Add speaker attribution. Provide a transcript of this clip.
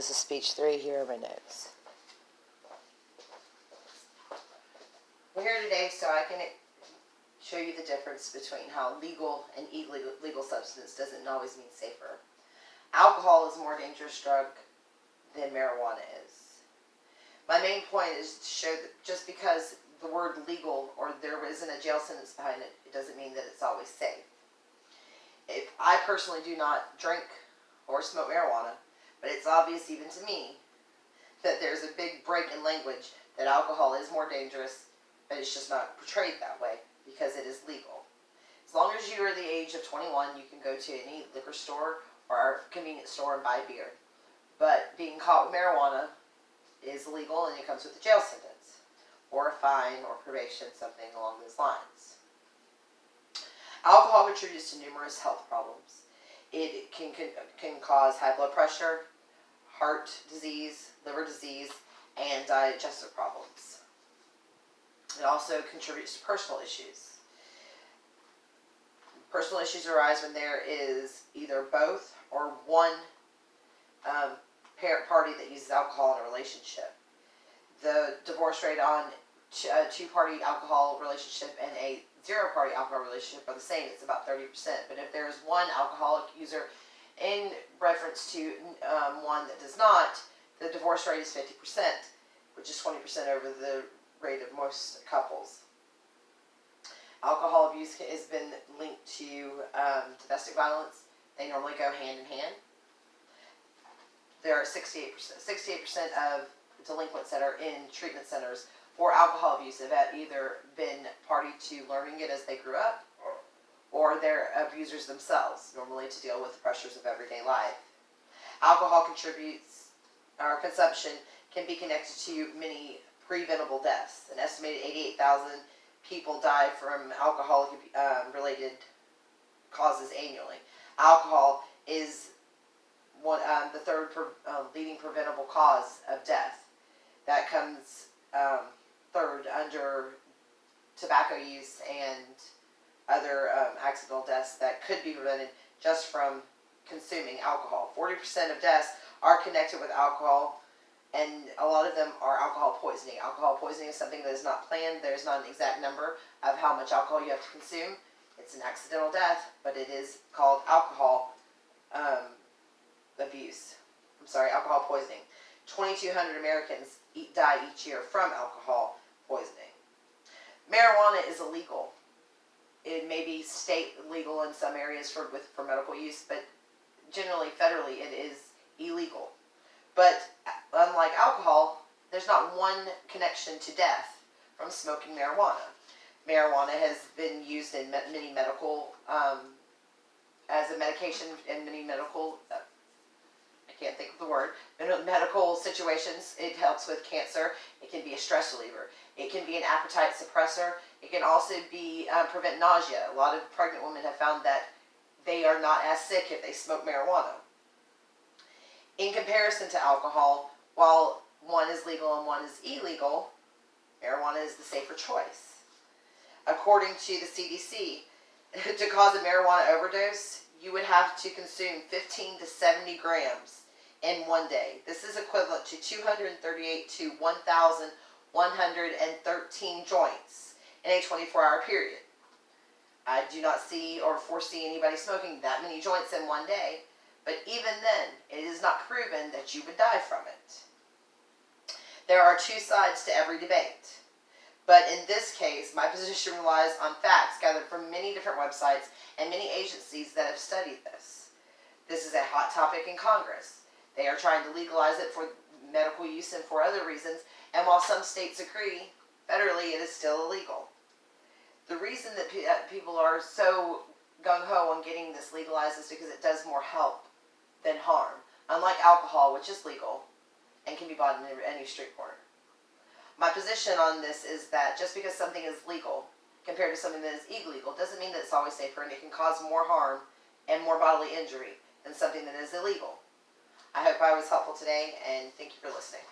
Speaker 1: This is speech 3. Here are my notes. We're here today so I can show you the difference between how legal and illegal substance doesn't always mean safer. Alcohol is a more dangerous drug than marijuana is. My main point is to show that just because the word legal or there isn't a jail sentence behind it, it doesn't mean that it's always safe. If I personally do not drink or smoke marijuana, but it's obvious even to me that there's a big break in language that alcohol is more dangerous, but it's just not portrayed that way because it is legal. As long as you are the age of 21, you can go to any liquor store or convenience store and buy beer. But being caught with marijuana is illegal, and it comes with a jail sentence or a fine or probation, something along those lines. Alcohol contributes to numerous health problems. It can cause high blood pressure, heart disease, liver disease, and digestive problems. It also contributes to personal issues. Personal issues arise when there is either both or one parent party that uses alcohol in a relationship. The divorce rate on a two-party alcohol relationship and a zero-party alcohol relationship are the same. It's about 30%. But if there's one alcoholic user in reference to one that does not, the divorce rate is 50%, which is 20% over the rate of most couples. Alcohol abuse has been linked to domestic violence. They normally go hand in hand. There are 68% of delinquents that are in treatment centers for alcohol abuse have either been party to learning it as they grew up, or they're abusers themselves, normally to deal with the pressures of everyday life. Alcohol consumption can be connected to many preventable deaths. An estimated 88,000 people die from alcohol-related causes annually. Alcohol is the third leading preventable cause of death. That comes third under tobacco use and other accidental deaths that could be prevented just from consuming alcohol. 40% of deaths are connected with alcohol, and a lot of them are alcohol poisoning. Alcohol poisoning is something that is not planned. There's not an exact number of how much alcohol you have to consume. It's an accidental death, but it is called alcohol alcohol poisoning. 2,200 Americans die each year from alcohol poisoning. Marijuana is illegal. It may be state legal in some areas for medical use, but generally, federally, it is illegal. But unlike alcohol, there's not one connection to death from smoking marijuana. Marijuana has been used in many medical, as a medication in many medical, I can't think of the word, medical situations. It helps with cancer. It can be a stress reliever. It can be an appetite suppressor. It can also be prevent nausea. A lot of pregnant women have found that they are not as sick if they smoke marijuana. In comparison to alcohol, while one is legal and one is illegal, marijuana is the safer choice. According to the CDC, to cause a marijuana overdose, you would have to consume 15 to 70 grams in one day. This is equivalent to 238 to 1,113 joints in a 24-hour period. I do not see or foresee anybody smoking that many joints in one day, but even then, it is not proven that you would die from it. There are two sides to every debate. But in this case, my position relies on facts gathered from many different websites and many agencies that have studied this. This is a hot topic in Congress. They are trying to legalize it for medical use and for other reasons, and while some states agree, federally it is still illegal. The reason that people are so gung-ho on getting this legalized is because it does more help than harm, unlike alcohol, which is legal and can be bought in any street corner. My position on this is that just because something is legal compared to something that is illegal doesn't mean that it's always safer, and it can cause more harm and more bodily injury than something that is illegal. I hope I was helpful today, and thank you for listening.